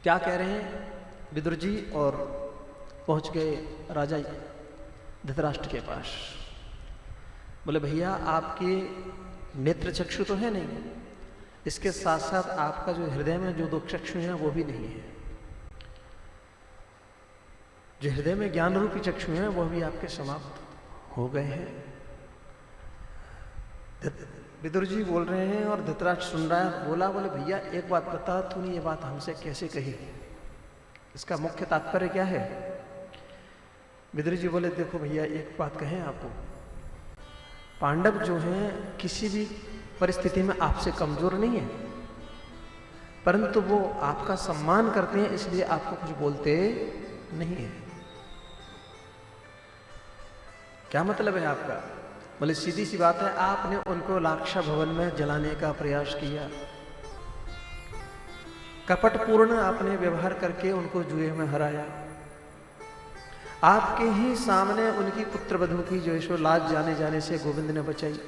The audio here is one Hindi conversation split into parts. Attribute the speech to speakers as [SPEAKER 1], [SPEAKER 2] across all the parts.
[SPEAKER 1] क्या कह रहे हैं विदुर जी, और पहुंच गए राजा धृतराष्ट्र के पास। बोले भैया आपके नेत्र चक्षु तो है नहीं, इसके साथ साथ आपका जो हृदय में जो दो चक्षु हैं वो भी नहीं है। जो हृदय में ज्ञान रूपी चक्षु हैं वो भी आपके समाप्त हो गए हैं। विदुर जी बोल रहे हैं और धृतराष्ट्र सुन रहा है। बोले भैया एक बात बता, तूने ये बात हमसे कैसे कही, इसका मुख्य तात्पर्य क्या है? विदुर जी बोले देखो भैया एक बात कहें आपको, पांडव जो हैं किसी भी परिस्थिति में आपसे कमजोर नहीं है, परंतु वो आपका सम्मान करते हैं, इसलिए आपको कुछ बोलते नहीं है। क्या मतलब है आपका? बोले सीधी सी बात है, आपने उनको लाक्षा भवन में जलाने का प्रयास किया, कपटपूर्ण आपने व्यवहार करके उनको जुए में हराया, आपके ही सामने उनकी पुत्रवधू की जो है लाज जाने जाने से गोविंद ने बचाई,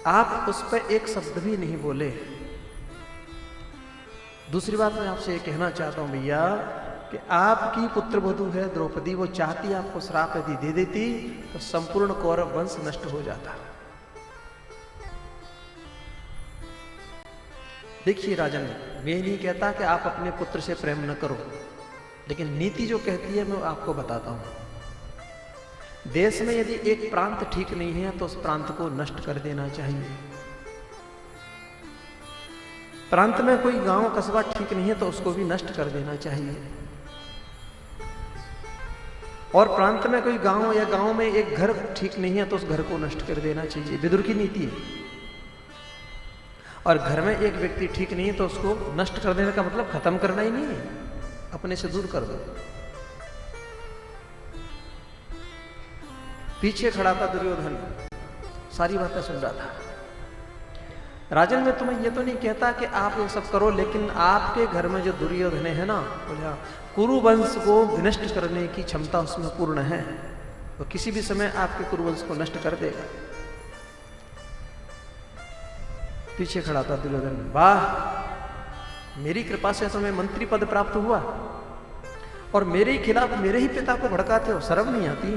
[SPEAKER 1] आप उस पर एक शब्द भी नहीं बोले। दूसरी बात मैं आपसे ये कहना चाहता हूं भैया कि आपकी पुत्रवधू है द्रौपदी, वो चाहती आपको श्राप यदि दे देती तो संपूर्ण कौरव वंश नष्ट हो जाता। देखिए राजन, मैं नहीं कहता कि आप अपने पुत्र से प्रेम न करो, लेकिन नीति जो कहती है मैं आपको बताता हूं। देश में यदि एक प्रांत ठीक नहीं है तो उस प्रांत को नष्ट कर देना चाहिए। प्रांत में कोई गांव कस्बा ठीक नहीं है तो उसको भी नष्ट कर देना चाहिए। और प्रांत में कोई गांव या गांव में एक घर ठीक नहीं है तो उस घर को नष्ट कर देना चाहिए। विदुर की नीति है। और घर में एक व्यक्ति ठीक नहीं है तो उसको नष्ट कर देने का मतलब खत्म करना ही नहीं है, अपने से दूर कर दो। पीछे खड़ा था दुर्योधन, सारी बातें सुन रहा था। राजन मैं तुम्हें ये तो नहीं कहता कि आप ये सब करो, लेकिन आपके घर में जो दुर्योधन है ना, बोले कुरुवंश को विनष्ट करने की क्षमता उसमें पूर्ण है, तो किसी भी समय आपके कुरुवंश को नष्ट कर देगा। पीछे खड़ा था दुर्योधन, वाह मेरी कृपा से तुम्हें मंत्री पद प्राप्त हुआ और मेरे ही खिलाफ मेरे ही पिता को भड़काते हो, शर्म नहीं आती?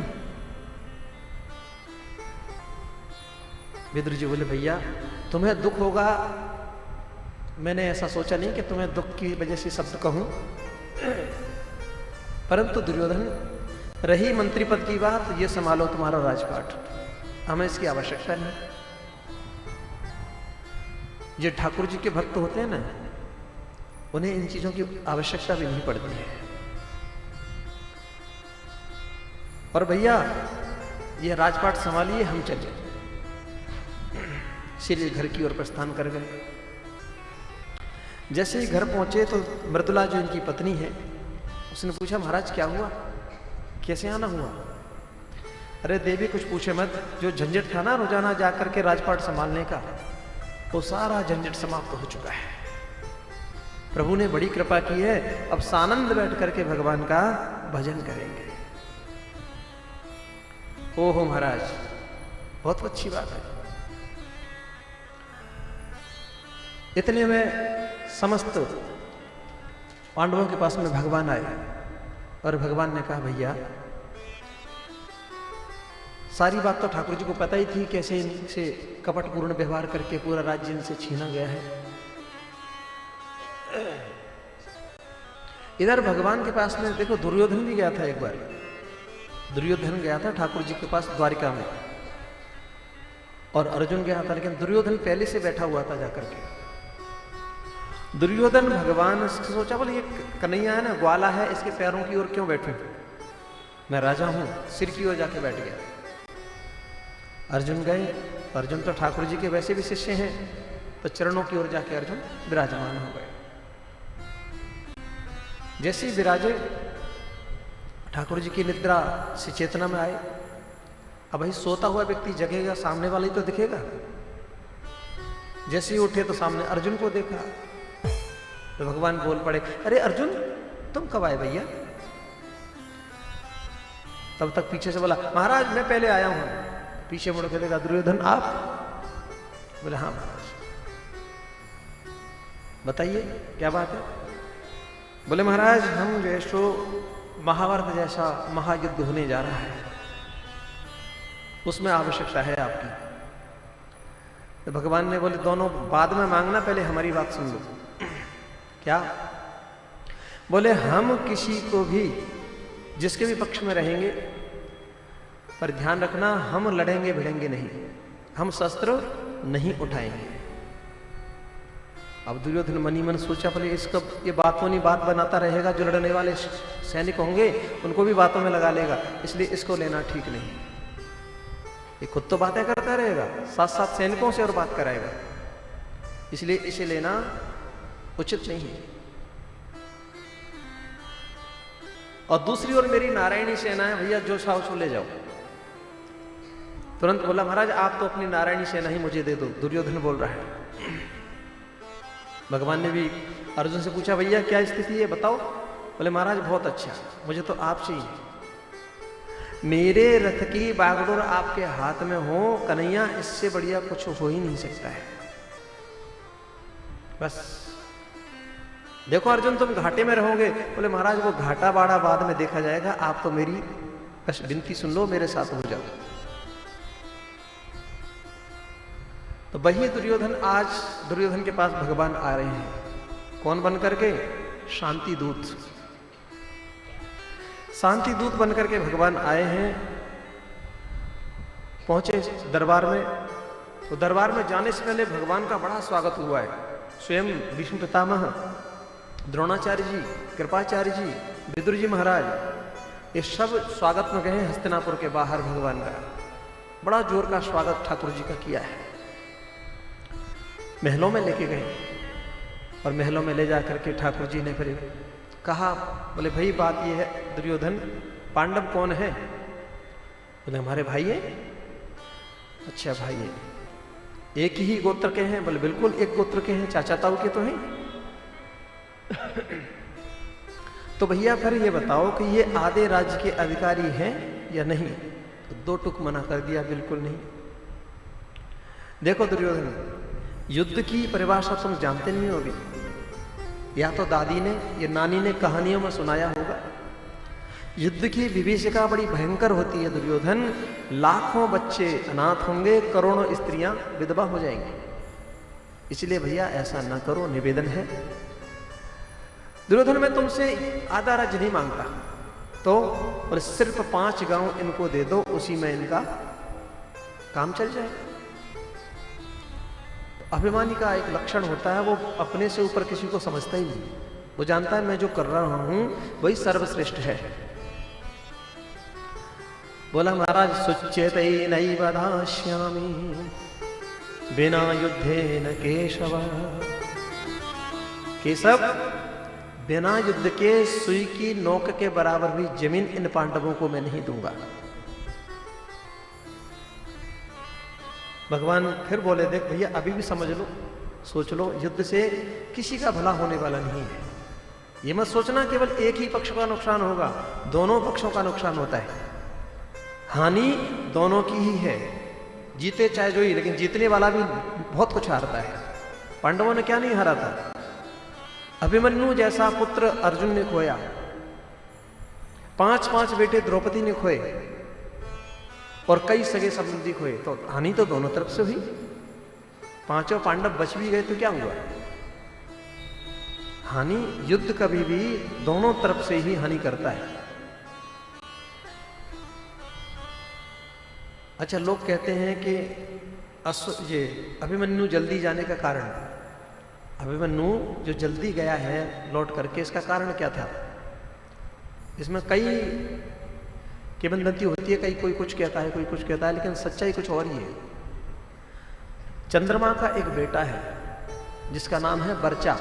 [SPEAKER 1] विदुर जी बोले भैया तुम्हें दुख होगा, मैंने ऐसा सोचा नहीं कि तुम्हें दुख की वजह से शब्द कहूं, परंतु दुर्योधन रही मंत्री पद की बात, ये संभालो तुम्हारा राजपाट, हमें इसकी आवश्यकता नहीं। ये ठाकुर जी के भक्त होते हैं ना, उन्हें इन चीजों की आवश्यकता भी नहीं पड़ती है। और भैया ये राजपाट संभालिए, हम चले। श्री घर की ओर प्रस्थान कर गए। जैसे ही घर पहुंचे तो मृदुला जो इनकी पत्नी है, उसने पूछा महाराज क्या हुआ, कैसे आना हुआ? अरे देवी कुछ पूछे मत, जो झंझट था ना रोजाना जाकर के राजपाट संभालने का, वो सारा झंझट समाप्त हो चुका है। प्रभु ने बड़ी कृपा की है, अब सानंद बैठ करके भगवान का भजन करेंगे। ओहो महाराज बहुत अच्छी बात है। इतने में समस्त पांडवों के पास में भगवान आए और भगवान ने कहा भैया सारी बात तो ठाकुर जी को पता ही थी, कैसे इनसे कपटपूर्ण व्यवहार करके पूरा राज्य इनसे छीना गया है। इधर भगवान के पास में देखो दुर्योधन भी गया था एक बार, दुर्योधन गया था ठाकुर जी के पास द्वारिका में, और अर्जुन गया था, लेकिन दुर्योधन पहले से बैठा हुआ था जाकर के। दुर्योधन भगवान सोचा बोले ये कन्हैया है ना, ग्वाला है, इसके पैरों की ओर क्यों बैठूं, मैं राजा हूं, सिर की ओर जाके बैठ गया। अर्जुन गए, अर्जुन तो ठाकुर जी के वैसे भी शिष्य हैं, तो चरणों की ओर जाके अर्जुन विराजमान हो गए। जैसे ही विराजे ठाकुर जी की निद्रा से चेतना में आए। अब भाई सोता हुआ व्यक्ति जगेगा, सामने वाला ही तो दिखेगा। जैसे ही उठे तो सामने अर्जुन को देखा, तो भगवान बोल पड़े, अरे अर्जुन तुम कब आए भैया? तब तक पीछे से बोला, महाराज मैं पहले आया हूं। पीछे मुड़ के देखा, दुर्योधन आप? बोले हाँ महाराज। बताइए क्या बात है? बोले महाराज हम जैसो महाभारत जैसा महायुद्ध होने जा रहा है, उसमें आवश्यकता है आपकी। तो भगवान ने बोले दोनों बाद में मांगना, पहले हमारी बात सुन लो। क्या? बोले हम किसी को भी, जिसके भी पक्ष में रहेंगे, पर ध्यान रखना हम लड़ेंगे भिड़ेंगे नहीं, हम शस्त्र नहीं उठाएंगे। अब दुर्योधन मनी मन सोचा, बोले इसका ये बातों नहीं बात बनाता रहेगा, जो लड़ने वाले सैनिक होंगे उनको भी बातों में लगा लेगा, इसलिए इसको लेना ठीक नहीं। ये खुद तो बातें करता रहेगा, साथ साथ सैनिकों से और बात कराएगा, इसलिए इसे लेना उचित नहीं है। और दूसरी ओर मेरी नारायणी सेना है, भैया जो चाहो सो ले जाओ। तुरंत बोला महाराज आप तो अपनी नारायणी सेना ही मुझे दे दो, दुर्योधन बोल रहा है। भगवान ने भी अर्जुन से पूछा भैया क्या स्थिति है बताओ। बोले महाराज बहुत अच्छा, मुझे तो आपसे ही है, मेरे रथ की बागडोर आपके हाथ में हो कन्हैया, इससे बढ़िया कुछ हो ही नहीं सकता है। बस देखो अर्जुन तुम घाटे में रहोगे। बोले महाराज वो घाटा बाड़ा बाद में देखा जाएगा, आप तो मेरी बस विनती सुन लो, मेरे साथ हो जाओ। तो वही दुर्योधन, आज दुर्योधन के पास भगवान आ रहे हैं। कौन बन करके? शांति दूत। शांति दूत बन करके भगवान आए हैं। पहुंचे दरबार में, तो दरबार में जाने से पहले भगवान का बड़ा स्वागत हुआ है। स्वयं भीष्म पितामह, द्रोणाचार्य जी, कृपाचार्य जी, विदुर जी महाराज, ये सब स्वागत में गए हस्तिनापुर के बाहर। भगवान का बड़ा जोर का स्वागत ठाकुर जी का किया है। महलों में लेके गए और महलों में ले जाकर के ठाकुर जी ने फिर कहा, बोले भाई बात ये है दुर्योधन, पांडव कौन है? बोले हमारे भाई है। अच्छा भाई है, एक ही गोत्र के हैं? बोले बिल्कुल एक गोत्र के हैं, चाचा ताऊ के तो हैं। तो भैया फिर ये बताओ कि ये आधे राज्य के अधिकारी हैं या नहीं? तो दो टुक मना कर दिया, बिल्कुल नहीं। देखो दुर्योधन, युद्ध की परिभाषा तुम जानते नहीं हो अभी, या तो दादी ने या नानी ने कहानियों में सुनाया होगा। युद्ध की विभीषिका बड़ी भयंकर होती है दुर्योधन। लाखों बच्चे अनाथ होंगे, करोड़ों स्त्रियां विधवा हो जाएंगी। इसलिए भैया ऐसा ना करो, निवेदन है। दुर्योधन मैं तुमसे आधा राज्य नहीं मांगता, तो और सिर्फ 5 गांव इनको दे दो, उसी में इनका काम चल जाए। अभिमानी का एक लक्षण होता है, वो अपने से ऊपर किसी को समझता ही नहीं। वो जानता है मैं जो कर रहा हूं वही सर्वश्रेष्ठ है। बोला महाराज सुच्यते नैव दास्यामि बिना युद्धे न केशव। केशव, बिना युद्ध के सुई की नोक के बराबर भी जमीन इन पांडवों को मैं नहीं दूंगा। भगवान फिर बोले देख भैया अभी भी समझ लो, सोच लो, युद्ध से किसी का भला होने वाला नहीं है। ये मत सोचना केवल एक ही पक्ष का नुकसान होगा, दोनों पक्षों का नुकसान होता है। हानि दोनों की ही है, जीते चाहे जो ही, लेकिन जीतने वाला भी बहुत कुछ हारता है। पांडवों ने क्या नहीं हारा था? अभिमन्यु जैसा पुत्र अर्जुन ने खोया, 5 बेटे द्रौपदी ने खोए, और कई सगे संबंधी खोए। तो हानि तो दोनों तरफ से हुई। 5 पांडव बच भी गए तो क्या हुआ? हानि, युद्ध कभी भी दोनों तरफ से ही हानि करता है। अच्छा, लोग कहते हैं कि ये अभिमन्यु जल्दी जाने का कारण, अभिमन्यु जो जल्दी गया है लौट करके, इसका कारण क्या था? इसमें कई किंवदंती होती है, कोई कुछ कहता है, कोई कुछ कहता है, लेकिन सच्चाई कुछ और ही है। चंद्रमा का एक बेटा है जिसका नाम है बर्चा।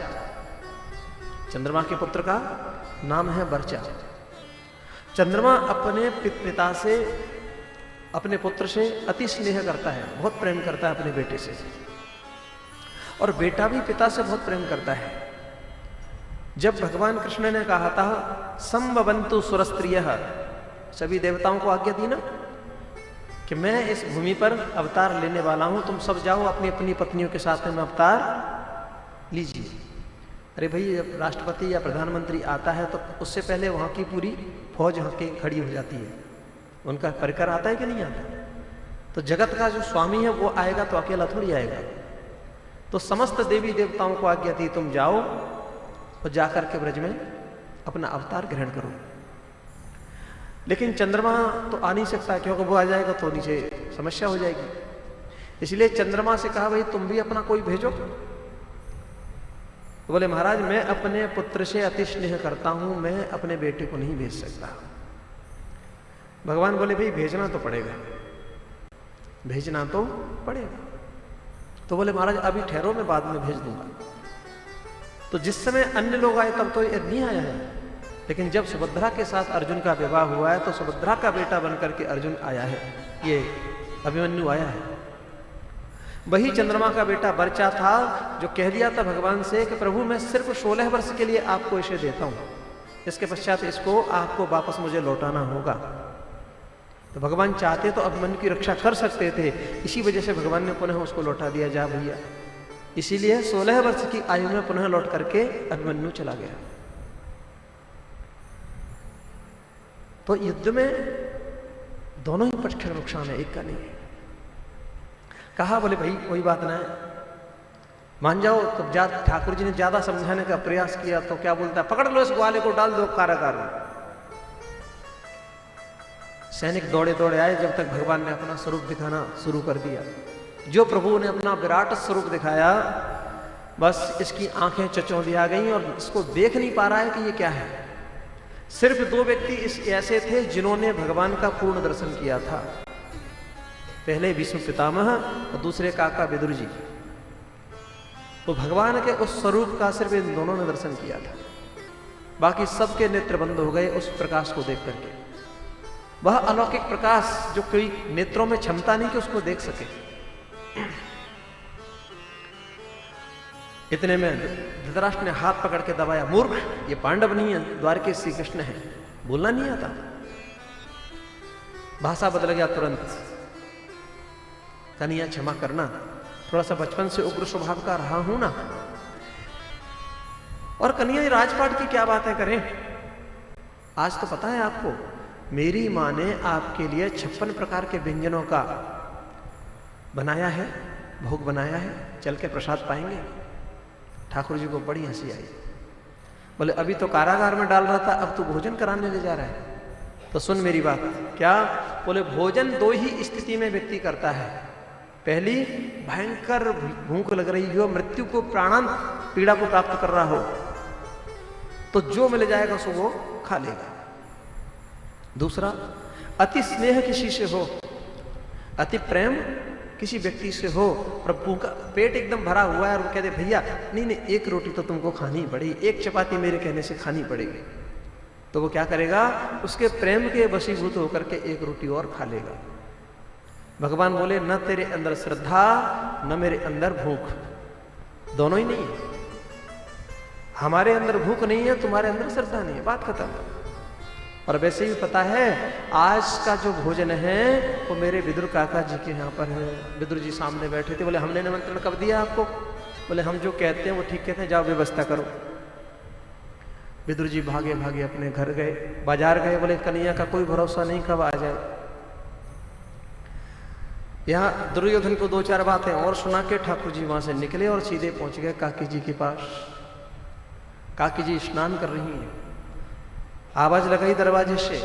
[SPEAKER 1] चंद्रमा के पुत्र का नाम है बर्चा। चंद्रमा अपने पिता से, अपने पुत्र से अति स्नेह करता है, बहुत प्रेम करता है अपने बेटे से, और बेटा भी पिता से बहुत प्रेम करता है। जब भगवान कृष्ण ने कहा था संभवन्तु सुरस्त्रियः, सभी देवताओं को आज्ञा दी ना कि मैं इस भूमि पर अवतार लेने वाला हूं, तुम सब जाओ अपनी अपनी पत्नियों के साथ में अवतार लीजिए। अरे भाई, जब राष्ट्रपति या प्रधानमंत्री आता है तो उससे पहले वहाँ की पूरी फौज यहाँ के खड़ी हो जाती है। उनका परिकर आता है कि नहीं आता? तो जगत का जो स्वामी है वो आएगा तो अकेला थोड़ी आएगा। तो समस्त देवी देवताओं को आज्ञा दी, तुम जाओ और जाकर के ब्रज में अपना अवतार ग्रहण करो। लेकिन चंद्रमा तो आ नहीं सकता, क्योंकि वो आ जाएगा तो नीचे समस्या हो जाएगी। इसलिए चंद्रमा से कहा, भाई तुम भी अपना कोई भेजो। तो बोले महाराज, मैं अपने पुत्र से अति स्नेह करता हूं, मैं अपने बेटे को नहीं भेज सकता। भगवान बोले भाई भेजना तो पड़ेगा, भेजना तो पड़ेगा। तो बोले महाराज अभी ठहरो, मैं बाद में भेज दूंगा। तो जिस समय अन्य लोग आए तब तो ये नहीं आया है, लेकिन जब सुभद्रा के साथ अर्जुन का विवाह हुआ है तो सुभद्रा का बेटा बनकर के अर्जुन आया है, ये अभिमन्यु आया है। वही चंद्रमा का बेटा बर्चा था जो कह दिया था भगवान से कि प्रभु मैं सिर्फ 16 वर्ष के लिए आपको इसे देता हूं, इसके पश्चात इसको आपको वापस मुझे लौटाना होगा। तो भगवान चाहते तो अभिमन्यु की रक्षा कर सकते थे, इसी वजह से भगवान ने पुनः उसको लौटा दिया, जा भैया। इसीलिए 16 वर्ष की आयु में पुनः लौट करके अभिमन्यु चला गया। तो युद्ध में दोनों ही पक्ष का नुकसान है, एक का नहीं है। कहा बोले भाई कोई बात ना है, मान जाओ। तब ठाकुर जी ने ज्यादा समझाने का प्रयास किया तो क्या बोलता है, पकड़ लो इस ग्वाले को, डाल दो कारागार में। सैनिक दौड़े दौड़े आए, जब तक भगवान ने अपना स्वरूप दिखाना शुरू कर दिया। जो प्रभु ने अपना विराट स्वरूप दिखाया, बस इसकी आंखें चचौंधी आ गई और इसको देख नहीं पा रहा है कि ये क्या है। सिर्फ 2 व्यक्ति ऐसे थे जिन्होंने भगवान का पूर्ण दर्शन किया था, पहले भीष्म पितामह और दूसरे काका विदुर जी। तो भगवान के उस स्वरूप का सिर्फ इन दोनों ने दर्शन किया था, बाकी सबके नेत्र बंद हो गए उस प्रकाश को देख करके। वह अलौकिक प्रकाश जो कोई नेत्रों में क्षमता नहीं कि उसको देख सके। इतने में धृतराष्ट्र ने हाथ पकड़ के दबाया, मूर्ख, ये पांडव नहीं है, द्वारके श्री कृष्ण है, बोलना नहीं आता। भाषा बदल गया तुरंत। कन्हैया क्षमा करना, थोड़ा सा बचपन से उग्र स्वभाव का रहा हूं ना। और कन्हैया राजपाट की क्या बातें करें, आज तो पता है आपको, मेरी मां ने आपके लिए 56 प्रकार के व्यंजनों का बनाया है, भोग बनाया है, चल के प्रसाद पाएंगे। ठाकुर जी को बड़ी हंसी आई। बोले अभी तो कारागार में डाल रहा था, अब तो भोजन कराने ले जा रहा है। तो सुन मेरी बात। क्या? बोले भोजन 2 ही स्थिति में व्यक्ति करता है। पहली, भयंकर भूख लग रही हो, मृत्यु को, प्राणांत पीड़ा को प्राप्त कर रहा हो, तो जो मिल जाएगा सो वो खा लेगा। दूसरा, अति स्नेह किसी से हो, अति प्रेम किसी व्यक्ति से हो, प्रभु का पेट एकदम भरा हुआ है और वो कहते भैया नहीं नहीं 1 रोटी तो तुमको खानी पड़ेगी, 1 चपाती मेरे कहने से खानी पड़ेगी, तो वो क्या करेगा, उसके प्रेम के वशीभूत होकर के 1 रोटी और खा लेगा। भगवान बोले न तेरे अंदर श्रद्धा न मेरे अंदर भूख, दोनों ही नहीं है। हमारे अंदर भूख नहीं है, तुम्हारे अंदर श्रद्धा नहीं है, बात खत्म। और वैसे भी पता है आज का जो भोजन है वो मेरे विदुर काका जी के यहाँ पर है। विदुर जी सामने बैठे थे। बोले हमने निमंत्रण कब दिया आपको? बोले हम जो कहते हैं वो ठीक कहते हैं, जाओ व्यवस्था करो। विदुर जी भागे भागे अपने घर गए, बाजार गए। बोले कन्हैया का कोई भरोसा नहीं कब आ जाए। यहाँ दुर्योधन को 2-4 बातें और सुना के ठाकुर जी वहां से निकले और सीधे पहुंच गए काकी जी के पास। काकी जी स्नान कर रही हैं, आवाज लगाई दरवाजे से,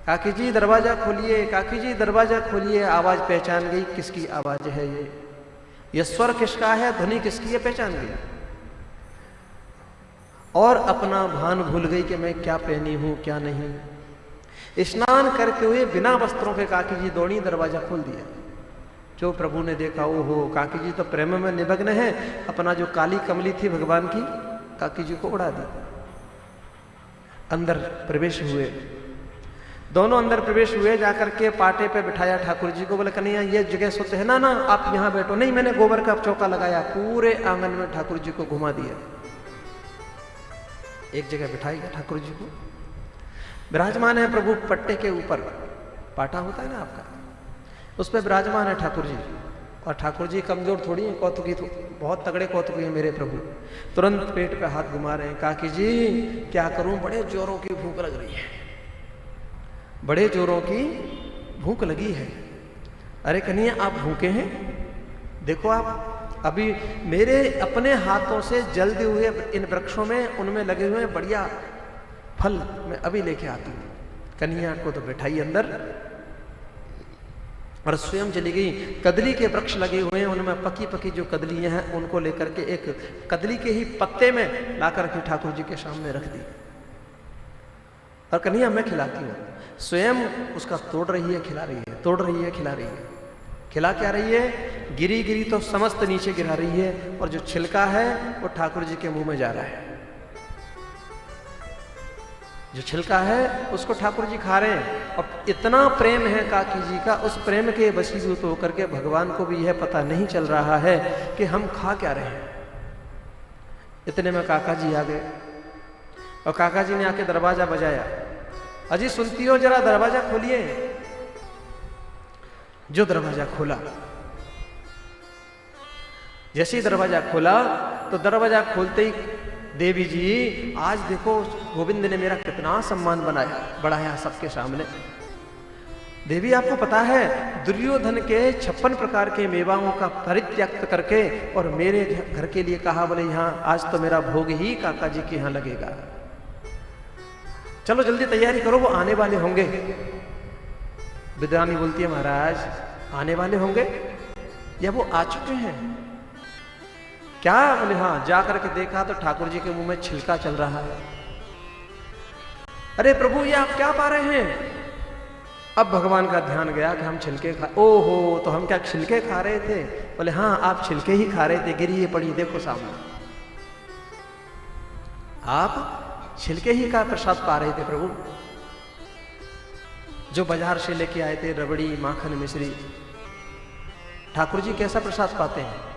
[SPEAKER 1] काकी जी दरवाजा खोलिए, काकी जी दरवाजा खोलिए। आवाज पहचान गई, किसकी आवाज है ये स्वर किसका है, ध्वनि किसकी है, पहचान गई। और अपना भान भूल गई कि मैं क्या पहनी हूं क्या नहीं। स्नान करते हुए बिना वस्त्रों के काकी जी दौड़ी, दरवाजा खोल दिया। जो प्रभु ने देखा, ओहो काकी जी तो प्रेम में निमग्न है, अपना जो काली कमली थी भगवान की, काकी जी को उड़ा दी। अंदर प्रवेश हुए, दोनों अंदर प्रवेश हुए, जाकर के पाटे पे बिठाया ठाकुर जी को। बोले कन्हैया ये जगह सोते है ना, ना आप यहाँ बैठो। नहीं मैंने गोबर का चौका लगाया, पूरे आंगन में ठाकुर जी को घुमा दिया, एक जगह बिठाएगा ठाकुर जी को। विराजमान है प्रभु पट्टे के ऊपर, पाटा होता है ना आपका, उस पर विराजमान है ठाकुर जी। और ठाकुर जी कमजोर थोड़ी हैं, कौतुकी बहुत तगड़े कौतुकी हैं मेरे प्रभु। तुरंत पेट पे हाथ घुमा रहे हैं, काकी जी क्या करूं, बड़े जोरों की भूख लग रही है, बड़े जोरों की भूख लगी है। अरे कन्हैया आप भूखे हैं? देखो आप अभी मेरे अपने हाथों से जलते हुए इन वृक्षों में उनमें लगे हुए बढ़िया फल मैं अभी लेके आता हूं। कन्हैया को तो बैठाई अंदर और स्वयं चली गई। कदली के वृक्ष लगे हुए हैं, उनमें पकी पकी जो कदलियां हैं उनको लेकर के एक कदली के ही पत्ते में ला करके ठाकुर जी के सामने रख दी और कन्हैया मैं खिलाती हूँ। स्वयं उसका तोड़ रही है, खिला रही है, तोड़ रही है, खिला रही है। खिला क्या रही है? गिरी गिरी तो समस्त नीचे गिरा रही है और जो छिलका है वो ठाकुर जी के मुंह में जा रहा है। जो छिलका है उसको ठाकुर जी खा रहे हैं और इतना प्रेम है काकी जी का, उस प्रेम के वशीभूत होकर के भगवान को भी यह पता नहीं चल रहा है कि हम खा क्या रहे हैं। इतने में काका जी आ गए और काका जी ने आके दरवाजा बजाया। अजी सुनती हो, जरा दरवाजा खोलिए। जो दरवाजा खोला, जैसे ही दरवाजा खोला तो दरवाजा खोलते ही देवी जी आज देखो गोविंद ने मेरा कितना सम्मान बढ़ाया सबके सामने। देवी आपको पता है दुर्योधन के 56 प्रकार के मेवाओं का परित्याग करके और मेरे घर के लिए कहा बोले यहाँ आज तो मेरा भोग ही काका जी के यहाँ लगेगा, चलो जल्दी तैयारी करो, वो आने वाले होंगे। विद्रानी बोलती है महाराज आने वाले होंगे या वो आ चुके हैं क्या? बोले हाँ। जा करके देखा तो ठाकुर जी के मुंह में छिलका चल रहा है। अरे प्रभु ये आप क्या पा रहे हैं? अब भगवान का ध्यान गया कि हम छिलके खा, ओहो तो हम क्या छिलके खा रहे थे? बोले हाँ आप छिलके ही खा रहे थे, गिरी पड़ी देखो सामने, आप छिलके ही का प्रसाद पा रहे थे प्रभु। जो बाजार से लेके आए थे रबड़ी माखन मिश्री, ठाकुर जी कैसा प्रसाद पाते हैं?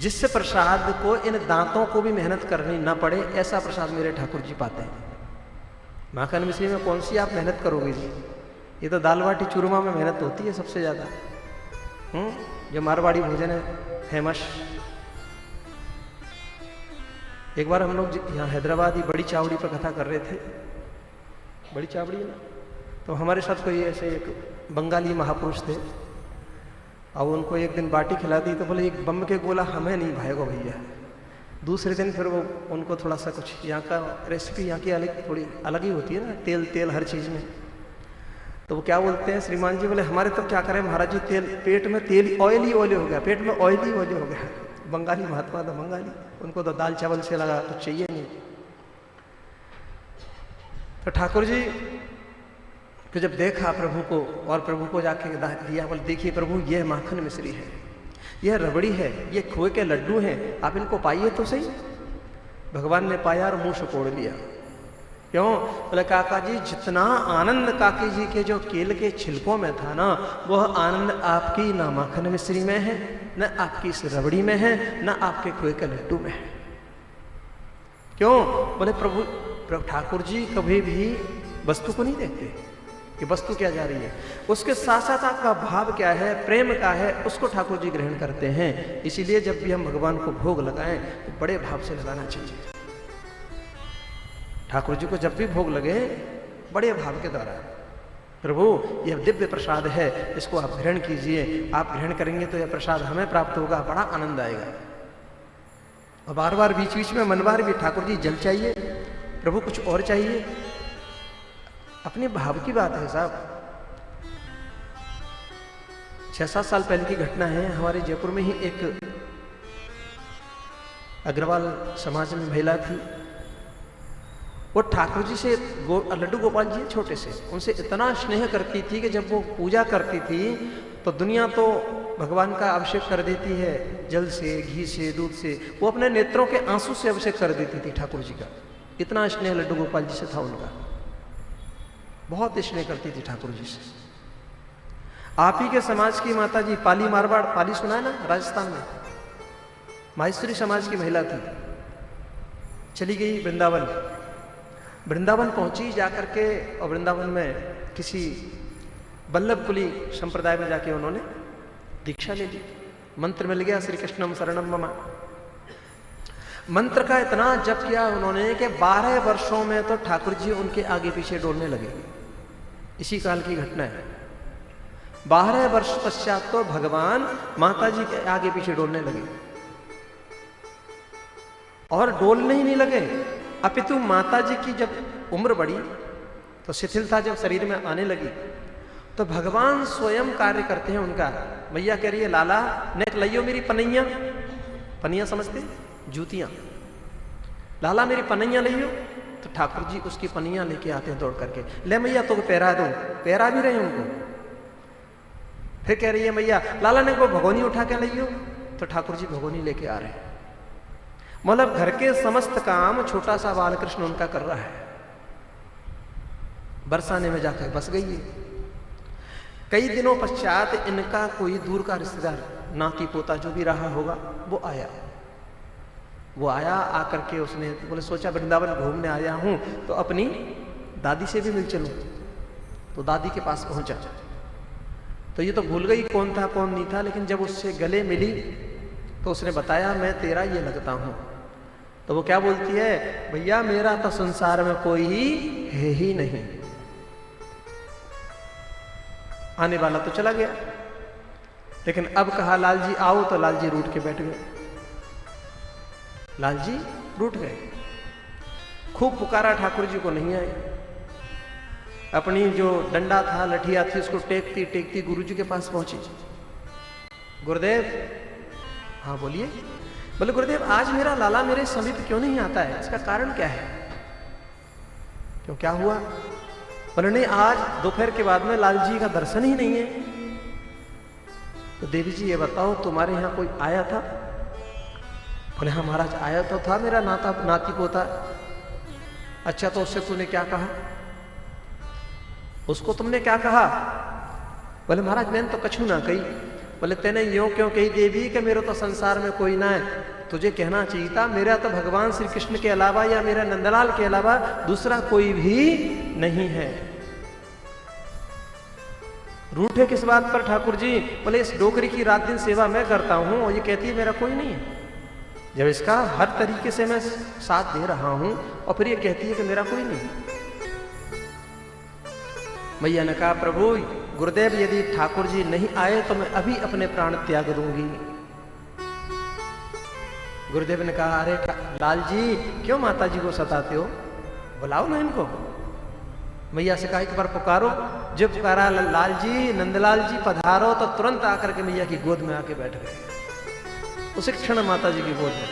[SPEAKER 1] जिससे प्रसाद को इन दांतों को भी मेहनत करनी ना पड़े, ऐसा प्रसाद मेरे ठाकुर जी पाते हैं। माखन मिश्री में कौन सी आप मेहनत करोगे जी? ये तो दाल बाटी चूरमा में मेहनत होती है सबसे ज्यादा। जो मारवाड़ी भोजन है फेमस। एक बार हम लोग यहाँ हैदराबाद ही बड़ी चावड़ी पर कथा कर रहे थे, बड़ी चावड़ी है ना, तो हमारे साथ कोई ऐसे एक बंगाली महापुरुष थे और उनको एक दिन बाटी खिला दी तो बोले एक बम के गोला हमें नहीं भाएगा भैया। दूसरे दिन फिर वो उनको थोड़ा सा कुछ यहाँ का रेसिपी यहाँ की अलग थोड़ी अलग ही होती है ना, तेल तेल हर चीज़ में। तो वो क्या बोलते हैं श्रीमान जी, बोले हमारे तो क्या करें महाराज जी, तेल पेट में तेल ऑयली हो गया, पेट में ऑयली हो गया। बंगाली महात्मा तो बंगाली, उनको तो दाल चावल से लगा कुछ चाहिए नहीं। तो ठाकुर जी तो जब देखा प्रभु को और प्रभु को जाके दिया, बोले देखिए प्रभु ये माखन मिश्री है, यह रबड़ी है, ये खोए के लड्डू हैं, आप इनको पाइए तो सही। भगवान ने पाया और मुंह सुकोड़ लिया। क्यों? बोले काका जी जितना आनंद काकी जी के जो केल के छिलकों में था ना, वह आनंद आपकी ना माखन मिश्री में है, न आपकी इस रबड़ी में है, न आपके खोए के लड्डू में है। क्यों? बोले प्रभु ठाकुर जी कभी भी वस्तु को नहीं देखते कि वस्तु क्या जा रही है, उसके साथ साथ आपका भाव क्या है, प्रेम का है, उसको ठाकुर जी ग्रहण करते हैं। इसीलिए जब भी हम भगवान को भोग लगाएं तो बड़े भाव से लगाना चाहिए। ठाकुर जी को जब भी भोग लगे बड़े भाव के द्वारा, प्रभु यह दिव्य प्रसाद है, इसको आप ग्रहण कीजिए, आप ग्रहण करेंगे तो यह प्रसाद हमें प्राप्त होगा, बड़ा आनंद आएगा। और बार बार बीच बीच में मनवार भी ठाकुर जी जल चाहिए, प्रभु कुछ और चाहिए, अपने भाव की बात है साहब। 6-7 साल पहले की घटना है, हमारे जयपुर में ही एक अग्रवाल समाज में महिला थी, वो ठाकुर जी से लड्डू गोपाल जी छोटे से उनसे इतना स्नेह करती थी कि जब वो पूजा करती थी तो दुनिया तो भगवान का अभिषेक कर देती है जल से, घी से, दूध से, वो अपने नेत्रों के आंसू से अभिषेक कर देती थी ठाकुर जी का। इतना स्नेह लड्डू गोपाल जी से था उनका, बहुत स्नेह करती थी ठाकुर जी से। आप ही के समाज की माता जी पाली मारवाड़, पाली सुना है ना राजस्थान में, माहेश्वरी समाज की महिला थी, चली गई वृंदावन। वृंदावन पहुंची जाकर के और वृंदावन में किसी वल्लभ कुली संप्रदाय में जाके उन्होंने दीक्षा ले ली। मंत्र मिल गया, श्री कृष्णम शरणम मम। मंत्र का इतना जप किया उन्होंने कि 12 वर्षों में तो ठाकुर जी उनके आगे पीछे डोलने लगे। इसी काल की घटना है। 12 वर्ष पश्चात तो भगवान माता जी के आगे पीछे डोलने लगे, और डोलने ही नहीं लगे, अपितु माता जी की जब उम्र बढ़ी तो शिथिलता जब शरीर में आने लगी तो भगवान स्वयं कार्य करते हैं उनका। मैया कह रही है, लाला नेक लइयो मेरी पनैया। पनिया समझते, जूतियां। लाला मेरी पनैया लइयो, तो ठाकुर जी उसकी पनिया लेके आते हैं दौड़ करके। ले मैया तो पैरा दो, पैरा भी रहे उनको। फिर कह रही है मैया, लाला ने को भगोनी उठा के लइयो, तो ठाकुर जी भगोनी लेके आ रहे हैं। मतलब घर के समस्त काम छोटा सा बालकृष्ण उनका कर रहा है। बरसाने में जाकर बस गई है। कई दिनों पश्चात इनका कोई दूर का रिश्तेदार, नाती पोता जो भी रहा होगा, वो आया। आकर के उसने बोले, सोचा वृंदावन घूमने आया हूं तो अपनी दादी से भी मिल चलूं। तो दादी के पास पहुंचा तो ये तो भूल गई कौन था कौन नहीं था, लेकिन जब उससे गले मिली तो उसने बताया, मैं तेरा ये लगता हूं। तो वो क्या बोलती है, भैया मेरा तो संसार में कोई है ही नहीं। आने वाला तो चला गया, लेकिन अब कहा लाल जी आओ, तो लाल जी रूठ के बैठ गए। लाल जी रूठ गए। खूब पुकारा, ठाकुर जी को नहीं आए। अपनी जो डंडा था, लठिया थी, उसको टेकती टेकती गुरु जी के पास पहुंची। गुरुदेव, हाँ बोलिए। बोले गुरुदेव, आज मेरा लाला मेरे समीप क्यों नहीं आता है, इसका कारण क्या है? क्यों, क्या हुआ? बोले नहीं, आज दोपहर के बाद में लाल जी का दर्शन ही नहीं है। तो देवी जी ये बताओ, तुम्हारे यहां कोई आया था? बोले हाँ महाराज, आया तो था मेरा नाती पोता। अच्छा, तो उससे तूने क्या कहा? उसको तुमने क्या कहा? बोले महाराज मैंने तो कछु ना कही। बोले तेने यूं क्यों कही देवी कि मेरे तो संसार में कोई ना है? तुझे कहना चाहिए था, मेरा तो भगवान श्री कृष्ण के अलावा या मेरा नंदलाल के अलावा दूसरा कोई भी नहीं है। रूठे किस बात पर ठाकुर जी? बोले इस डोकरी की रात दिन सेवा मैं करता हूं और ये कहती है मेरा कोई नहीं है। जब इसका हर तरीके से मैं साथ दे रहा हूं और फिर ये कहती है कि मेरा कोई नहीं। मैया ने कहा, प्रभु गुरुदेव यदि ठाकुर जी नहीं आए तो मैं अभी अपने प्राण त्याग दूंगी। गुरुदेव ने कहा, अरे लाल जी क्यों माता जी को सताते हो, बुलाओ ना इनको। मैया से कहा, एक बार पुकारो। जब पुकारा, लाल जी नंदलाल जी पधारो, तो तुरंत आकर के मैया की गोद में आके बैठ गए। उसी क्षण माता जी की गोद में।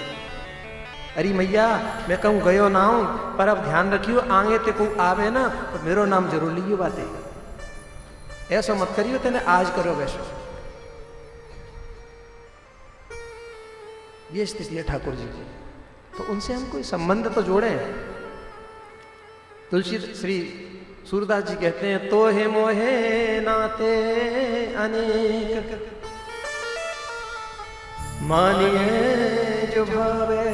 [SPEAKER 1] अरे मैया मैं कहूँ गयो ना हूं, पर अब ध्यान रखियो, आगे ते को आवे ना तो मेरो नाम जरूर लियो बातें। ऐसा मत करियो, तेने आज करो वैसे। ये स्थिति है ठाकुर जी की, तो उनसे हम कोई संबंध तो जोड़े। तुलसी श्री सूरदास जी कहते हैं, तो हे मोहे नाते अनेक मानिए जो भावे।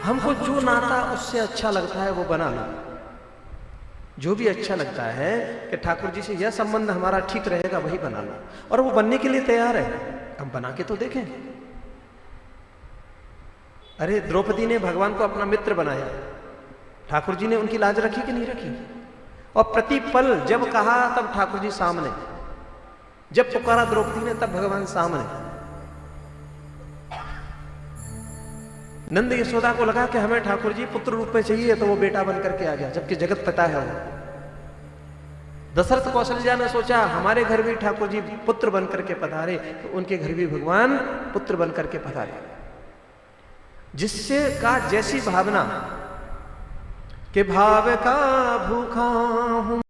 [SPEAKER 1] हमको जो नाता उससे अच्छा लगता है वो बना लो। जो भी अच्छा लगता है कि ठाकुर जी से यह संबंध हमारा ठीक रहेगा, वही बना लो। और वो बनने के लिए तैयार है, हम बना के तो देखें। अरे द्रौपदी ने भगवान को अपना मित्र बनाया, ठाकुर जी ने उनकी लाज रखी कि नहीं रखी? और प्रतिपल जब कहा तब ठाकुर जी सामने, जब पुकारा द्रौपदी ने तब भगवान सामने। नंद यशोदा को लगा कि हमें ठाकुर जी पुत्र रूप में चाहिए, तो वो बेटा बन करके आ गया, जबकि जगत पिता है वो। दशरथ कौशल्या ने सोचा हमारे घर भी ठाकुर जी पुत्र बन करके पधारे, तो उनके घर भी भगवान पुत्र बन करके पधारे। जिससे का जैसी भावना के भाव का भूखा हूं